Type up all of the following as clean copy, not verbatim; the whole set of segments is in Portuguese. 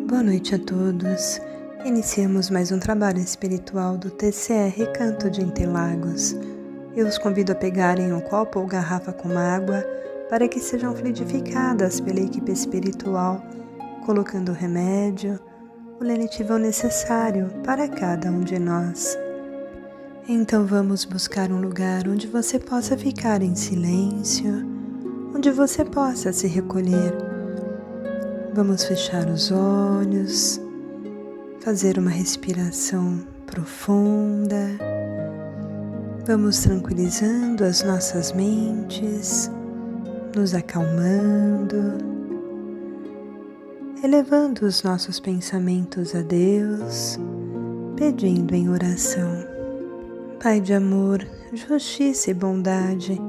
Boa noite a todos. Iniciamos mais um trabalho espiritual do TCR Canto de Interlagos. Eu os convido a pegarem um copo ou garrafa com água para que sejam fluidificadas pela equipe espiritual, colocando o remédio, o lenitivo necessário para cada um de nós. Então vamos buscar um lugar onde você possa ficar em silêncio, onde você possa se recolher. Vamos fechar os olhos, fazer uma respiração profunda. Vamos tranquilizando as nossas mentes, nos acalmando, elevando os nossos pensamentos a Deus, pedindo em oração. Pai de amor, justiça e bondade,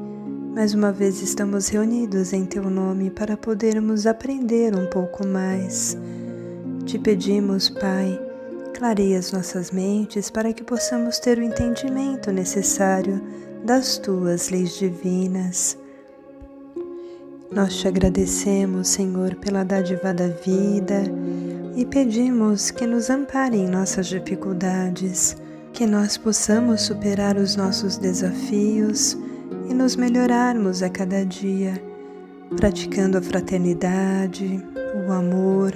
mais uma vez estamos reunidos em Teu nome para podermos aprender um pouco mais. Te pedimos, Pai, clareie as nossas mentes para que possamos ter o entendimento necessário das Tuas leis divinas. Nós te agradecemos, Senhor, pela dádiva da vida e pedimos que nos ampare em nossas dificuldades, que nós possamos superar os nossos desafios e nos melhorarmos a cada dia, praticando a fraternidade, o amor,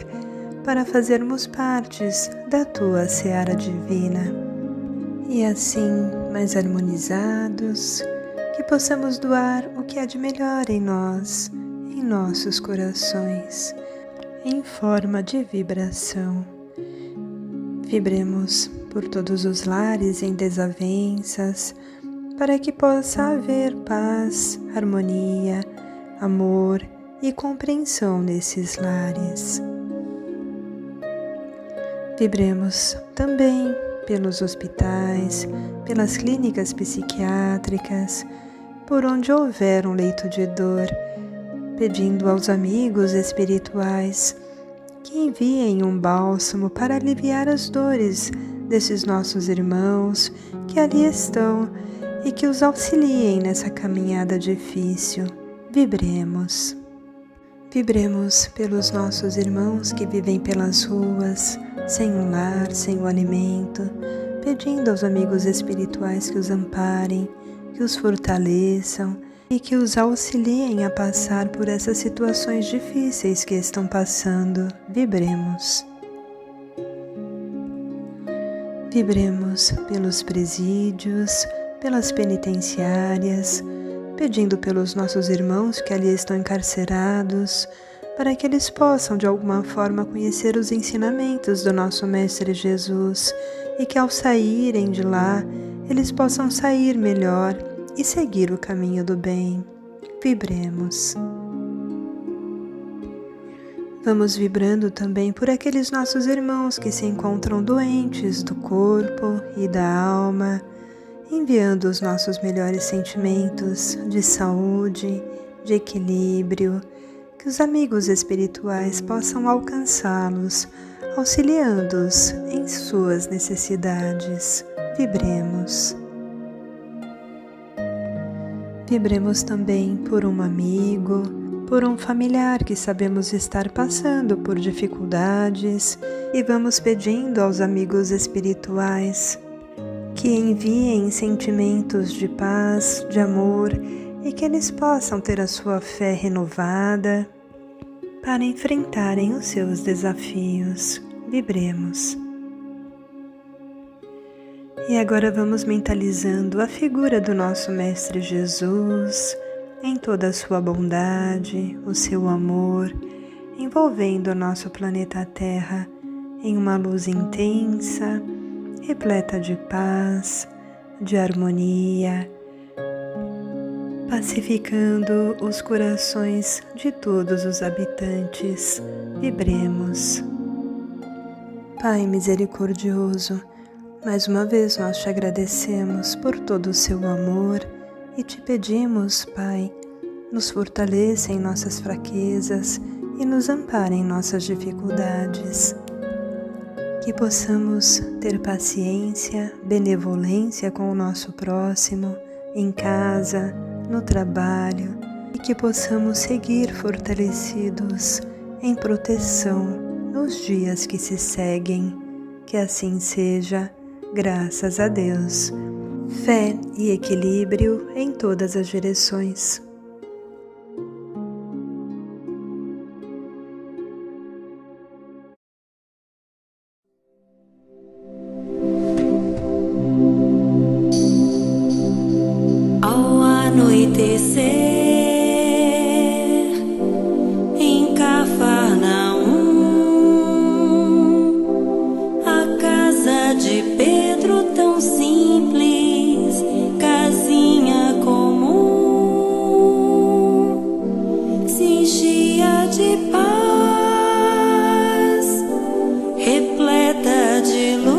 para fazermos partes da Tua seara divina. E assim, mais harmonizados, que possamos doar o que há de melhor em nós, em nossos corações, em forma de vibração. Vibremos por todos os lares em desavenças, para que possa haver paz, harmonia, amor e compreensão nesses lares. Vibremos também pelos hospitais, pelas clínicas psiquiátricas, por onde houver um leito de dor, pedindo aos amigos espirituais que enviem um bálsamo para aliviar as dores desses nossos irmãos que ali estão e que os auxiliem nessa caminhada difícil. Vibremos. Vibremos pelos nossos irmãos que vivem pelas ruas, sem um lar, sem o alimento, pedindo aos amigos espirituais que os amparem, que os fortaleçam e que os auxiliem a passar por essas situações difíceis que estão passando. Vibremos. Vibremos pelos presídios, pelas penitenciárias, pedindo pelos nossos irmãos que ali estão encarcerados, para que eles possam de alguma forma conhecer os ensinamentos do nosso Mestre Jesus e que ao saírem de lá, eles possam sair melhor e seguir o caminho do bem. Vibremos. Vamos vibrando também por aqueles nossos irmãos que se encontram doentes do corpo e da alma, enviando os nossos melhores sentimentos de saúde, de equilíbrio, que os amigos espirituais possam alcançá-los, auxiliando-os em suas necessidades. Vibremos. Vibremos também por um amigo, por um familiar que sabemos estar passando por dificuldades e vamos pedindo aos amigos espirituais que enviem sentimentos de paz, de amor e que eles possam ter a sua fé renovada para enfrentarem os seus desafios. Vibremos. E agora vamos mentalizando a figura do nosso Mestre Jesus em toda a sua bondade, o seu amor, envolvendo o nosso planeta Terra em uma luz intensa, repleta de paz, de harmonia, pacificando os corações de todos os habitantes. Vibremos. Pai misericordioso, mais uma vez nós te agradecemos por todo o seu amor e te pedimos, Pai, nos fortaleça em nossas fraquezas e nos ampare em nossas dificuldades. Que possamos ter paciência, benevolência com o nosso próximo, em casa, no trabalho, e que possamos seguir fortalecidos em proteção nos dias que se seguem. Que assim seja, graças a Deus. Fé e equilíbrio em todas as direções. Ao anoitecer, em Cafarnaum, a casa de Pedro tão simples, casinha comum, se enchia de paz, repleta de luz,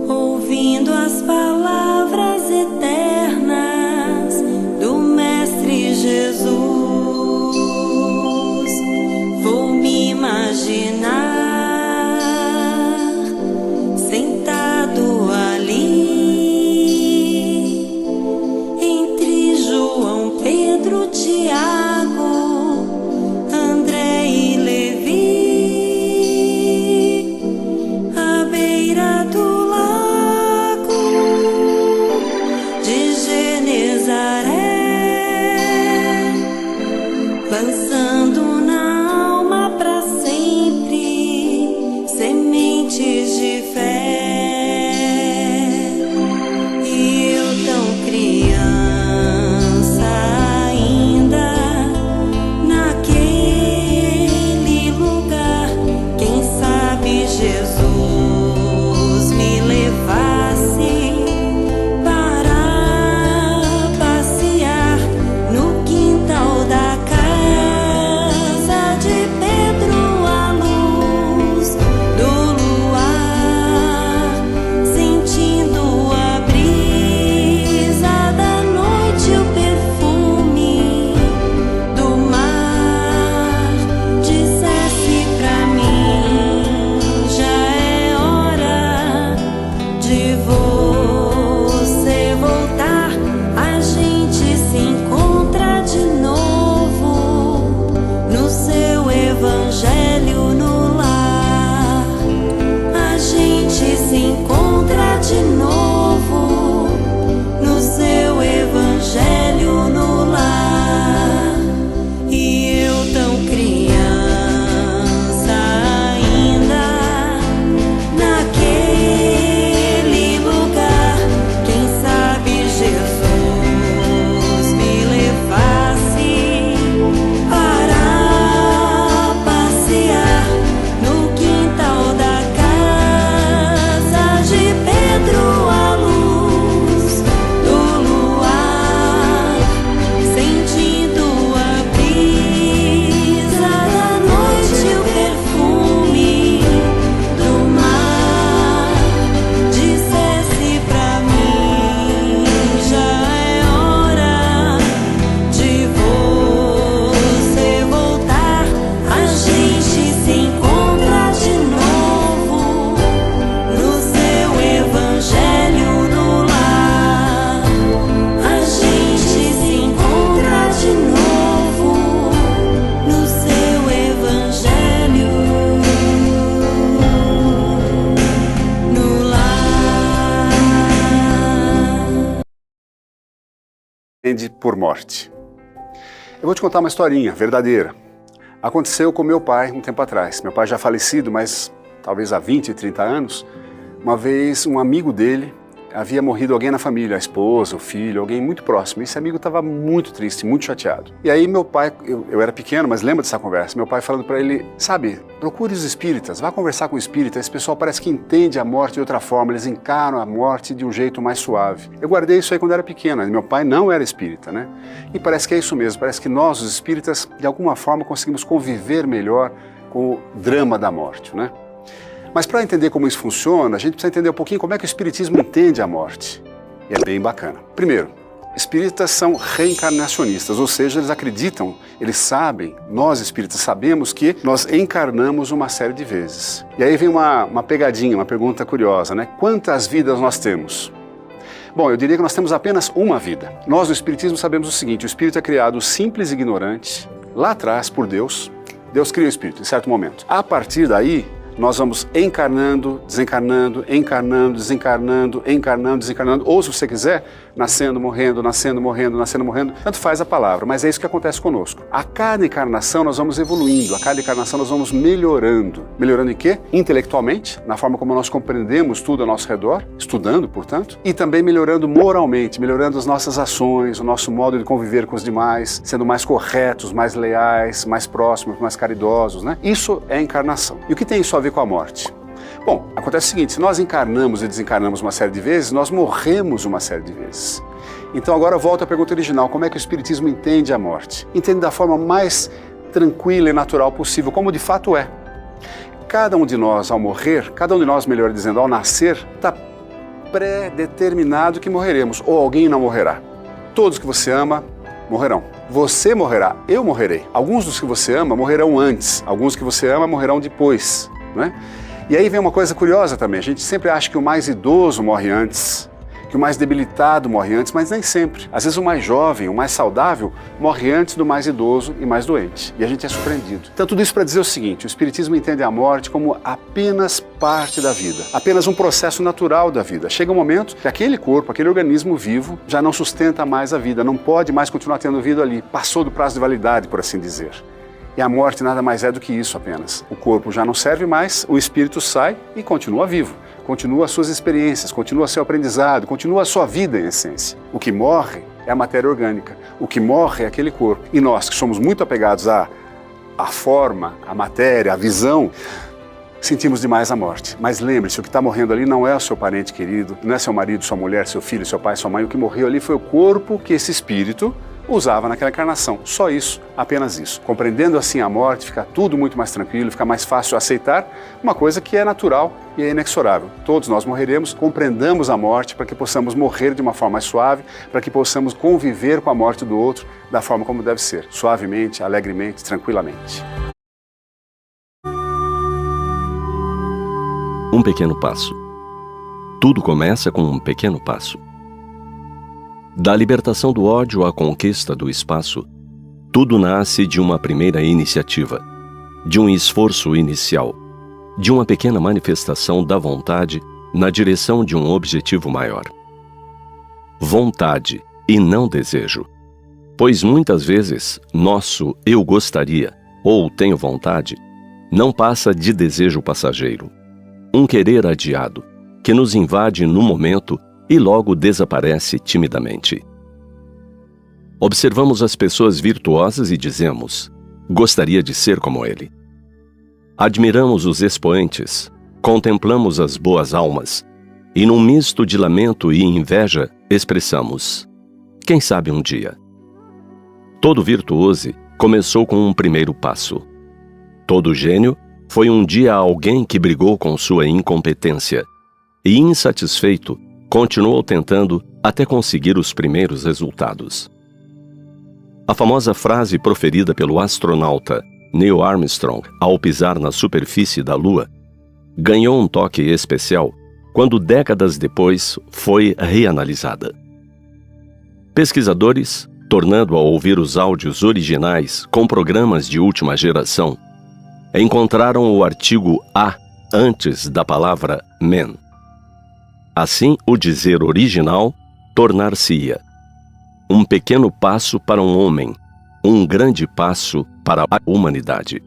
ouvindo as palavras eternas do Mestre Jesus. Vou me imaginar sentado ali entre João, Pedro, Tiago, André e Levi, à beira do lago de Genezaré, lançando na alma para sempre sementes de fé. E eu tão criança ainda, naquele lugar, quem sabe Jesus me levasse para passear no quintal da casa de Pedro, à luz do luar, sentindo a brisa da noite e o perfume do mar. Dissesse pra mim, já é hora de você voltar. A gente se encontra de novo no seu evangelho no lar. A gente se encontra de novo no seu evangelho no lar. E eu tão criança ainda, naquele lugar, quem sabe Jesus me levasse para passear no quintal da casa de Pedro, à luz do luar, sentindo a brisa da noite e o perfume do mar. Dissesse pra mim, já é hora de você voltar. A gente se encontra de novo no seu evangelho no lar. A gente se encontra de novo no seu evangelho no lar. Entende por morte. Eu vou te contar uma historinha verdadeira. Aconteceu com meu pai um tempo atrás. Meu pai já falecido, mas talvez há 20, 30 anos. Uma vez um amigo dele, havia morrido alguém na família, a esposa, o filho, alguém muito próximo. Esse amigo estava muito triste, muito chateado. E aí meu pai, eu era pequeno, mas lembro dessa conversa, meu pai falando para ele, sabe, procure os espíritas, vá conversar com o espírita, esse pessoal parece que entende a morte de outra forma, eles encaram a morte de um jeito mais suave. Eu guardei isso aí quando era pequeno, meu pai não era espírita, né? E parece que é isso mesmo, parece que nós, os espíritas, de alguma forma conseguimos conviver melhor com o drama da morte, né? Mas para entender como isso funciona, a gente precisa entender um pouquinho como é que o espiritismo entende a morte. E é bem bacana. Primeiro, espíritas são reencarnacionistas, ou seja, eles acreditam, eles sabem, nós espíritas sabemos que nós encarnamos uma série de vezes. E aí vem uma pegadinha, uma pergunta curiosa, né? Quantas vidas nós temos? Bom, eu diria que nós temos apenas uma vida. Nós, do espiritismo, sabemos o seguinte, o espírito é criado simples e ignorante, lá atrás, por Deus, Deus cria o espírito em certo momento. A partir daí, nós vamos encarnando, desencarnando, encarnando, desencarnando, encarnando, desencarnando, ou se você quiser, nascendo, morrendo, nascendo, morrendo, nascendo, morrendo, tanto faz a palavra, mas é isso que acontece conosco. A cada encarnação nós vamos evoluindo, a cada encarnação nós vamos melhorando. Melhorando em quê? Intelectualmente, na forma como nós compreendemos tudo ao nosso redor, estudando, portanto, e também melhorando moralmente, melhorando as nossas ações, o nosso modo de conviver com os demais, sendo mais corretos, mais leais, mais próximos, mais caridosos, né? Isso é encarnação. E o que tem isso a ver com a morte? Bom, acontece o seguinte, se nós encarnamos e desencarnamos uma série de vezes, nós morremos uma série de vezes. Então agora volto à pergunta original, como é que o Espiritismo entende a morte? Entende da forma mais tranquila e natural possível, como de fato é. Cada um de nós, ao morrer, cada um de nós, melhor dizendo, ao nascer, está pré-determinado que morreremos, ou alguém não morrerá. Todos que você ama morrerão. Você morrerá, eu morrerei. Alguns dos que você ama morrerão antes, alguns que você ama morrerão depois, não é? E aí vem uma coisa curiosa também, a gente sempre acha que o mais idoso morre antes, que o mais debilitado morre antes, mas nem sempre. Às vezes o mais jovem, o mais saudável, morre antes do mais idoso e mais doente. E a gente é surpreendido. Então tudo isso para dizer o seguinte, o Espiritismo entende a morte como apenas parte da vida, apenas um processo natural da vida. Chega um momento que aquele corpo, aquele organismo vivo, já não sustenta mais a vida, não pode mais continuar tendo vida ali, passou do prazo de validade, por assim dizer. E a morte nada mais é do que isso apenas. O corpo já não serve mais, o espírito sai e continua vivo. Continua as suas experiências, continua seu aprendizado, continua a sua vida em essência. O que morre é a matéria orgânica, o que morre é aquele corpo. E nós, que somos muito apegados à forma, à matéria, à visão, sentimos demais a morte. Mas lembre-se, o que está morrendo ali não é o seu parente querido, não é seu marido, sua mulher, seu filho, seu pai, sua mãe. O que morreu ali foi o corpo que esse espírito usava naquela encarnação. Só isso, apenas isso. Compreendendo assim a morte, fica tudo muito mais tranquilo, fica mais fácil aceitar uma coisa que é natural e é inexorável. Todos nós morreremos, compreendamos a morte para que possamos morrer de uma forma mais suave, para que possamos conviver com a morte do outro da forma como deve ser, suavemente, alegremente, tranquilamente. Um pequeno passo. Tudo começa com um pequeno passo. Da libertação do ódio à conquista do espaço, tudo nasce de uma primeira iniciativa, de um esforço inicial, de uma pequena manifestação da vontade na direção de um objetivo maior. Vontade e não desejo, pois muitas vezes nosso eu gostaria ou tenho vontade não passa de desejo passageiro, um querer adiado que nos invade no momento e logo desaparece timidamente. Observamos as pessoas virtuosas e dizemos, gostaria de ser como ele. Admiramos os expoentes, contemplamos as boas almas, e num misto de lamento e inveja expressamos, quem sabe um dia. Todo virtuoso começou com um primeiro passo. Todo gênio foi um dia alguém que brigou com sua incompetência, e insatisfeito, continuou tentando até conseguir os primeiros resultados. A famosa frase proferida pelo astronauta Neil Armstrong ao pisar na superfície da Lua ganhou um toque especial quando décadas depois foi reanalisada. Pesquisadores, tornando a ouvir os áudios originais com programas de última geração, encontraram o artigo A antes da palavra man. Assim, o dizer original tornar-se-ia um pequeno passo para um homem, um grande passo para a humanidade.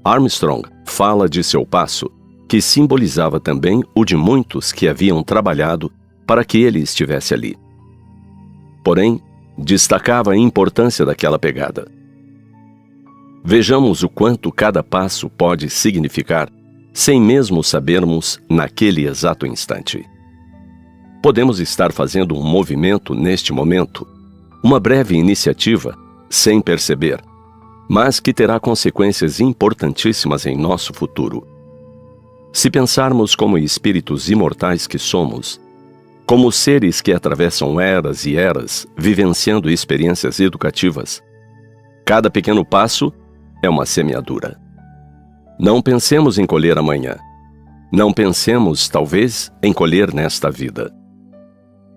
Armstrong fala de seu passo, que simbolizava também o de muitos que haviam trabalhado para que ele estivesse ali. Porém, destacava a importância daquela pegada. Vejamos o quanto cada passo pode significar, sem mesmo sabermos naquele exato instante. Podemos estar fazendo um movimento neste momento, uma breve iniciativa, sem perceber, mas que terá consequências importantíssimas em nosso futuro. Se pensarmos como espíritos imortais que somos, como seres que atravessam eras e eras, vivenciando experiências educativas, cada pequeno passo é uma semeadura. Não pensemos em colher amanhã. Não pensemos, talvez, em colher nesta vida.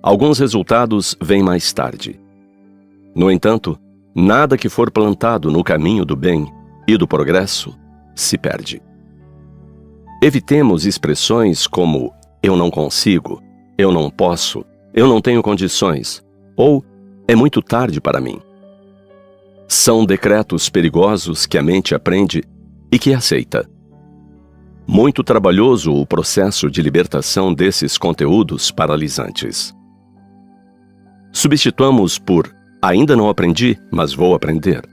Alguns resultados vêm mais tarde. No entanto, nada que for plantado no caminho do bem e do progresso se perde. Evitemos expressões como eu não consigo, eu não posso, eu não tenho condições ou é muito tarde para mim. São decretos perigosos que a mente aprende e que aceita. Muito trabalhoso o processo de libertação desses conteúdos paralisantes. Substituamos por ainda não aprendi, mas vou aprender.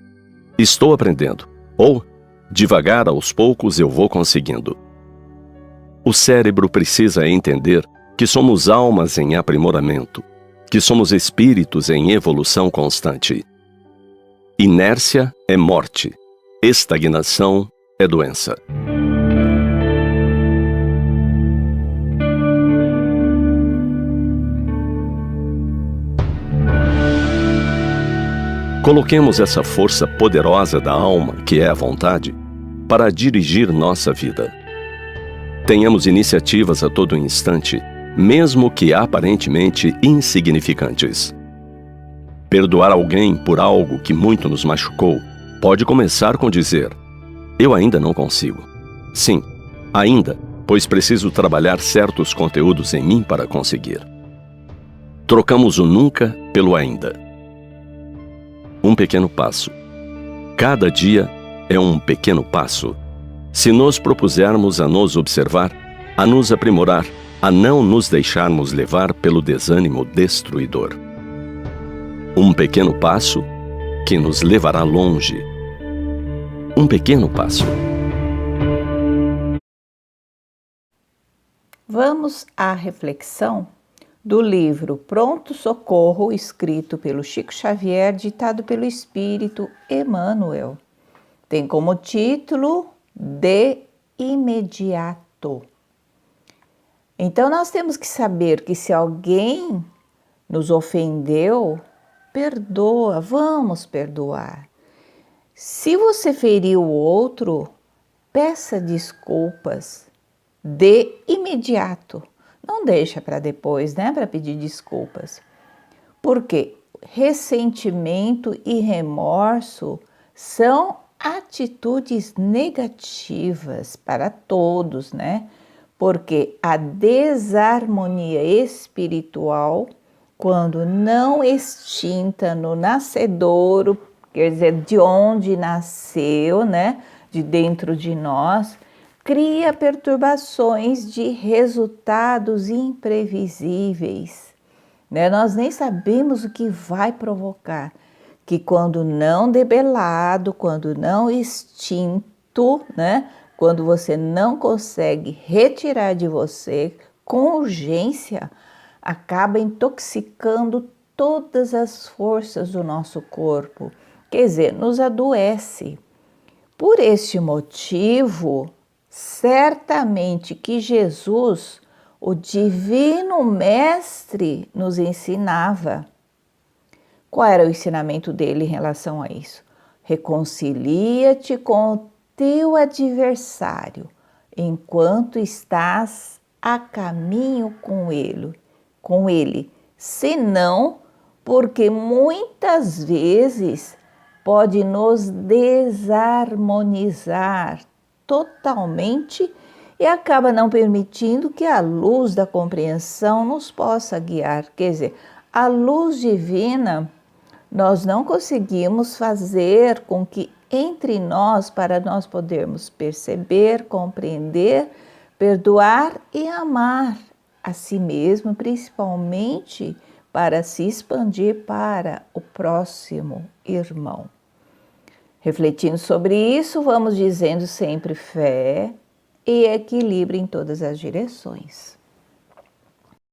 Estou aprendendo. Ou devagar, aos poucos, eu vou conseguindo. O cérebro precisa entender que somos almas em aprimoramento, que somos espíritos em evolução constante. Inércia é morte. Estagnação é doença. Coloquemos essa força poderosa da alma, que é a vontade, para dirigir nossa vida. Tenhamos iniciativas a todo instante, mesmo que aparentemente insignificantes. Perdoar alguém por algo que muito nos machucou pode começar com dizer: eu ainda não consigo. Sim, ainda, pois preciso trabalhar certos conteúdos em mim para conseguir. Trocamos o nunca pelo ainda. Um pequeno passo. Cada dia é um pequeno passo. Se nos propusermos a nos observar, a nos aprimorar, a não nos deixarmos levar pelo desânimo destruidor. Um pequeno passo que nos levará longe. Um pequeno passo. Vamos à reflexão do livro Pronto Socorro, escrito pelo Chico Xavier, ditado pelo Espírito Emmanuel. Tem como título De Imediato. Então nós temos que saber que se alguém nos ofendeu, perdoa, vamos perdoar. Se você feriu o outro, peça desculpas de imediato. Não deixa para depois, né, para pedir desculpas. Porque ressentimento e remorso são atitudes negativas para todos, né? Porque a desarmonia espiritual, quando não extinta no nascedouro, quer dizer, de onde nasceu, né, de dentro de nós, cria perturbações de resultados imprevisíveis, né? Nós nem sabemos o que vai provocar, que quando não debelado, quando não extinto, né? Quando você não consegue retirar de você com urgência, acaba intoxicando todas as forças do nosso corpo, quer dizer, nos adoece. Por este motivo, certamente que Jesus, o Divino Mestre, nos ensinava. Qual era o ensinamento dele em relação a isso? Reconcilia-te com o teu adversário, enquanto estás a caminho com ele, senão, porque muitas vezes pode nos desarmonizar totalmente e acaba não permitindo que a luz da compreensão nos possa guiar. Quer dizer, a luz divina nós não conseguimos fazer com que entre nós, para nós podermos perceber, compreender, perdoar e amar a si mesmo, principalmente para se expandir para o próximo irmão. Refletindo sobre isso, vamos dizendo sempre fé e equilíbrio em todas as direções.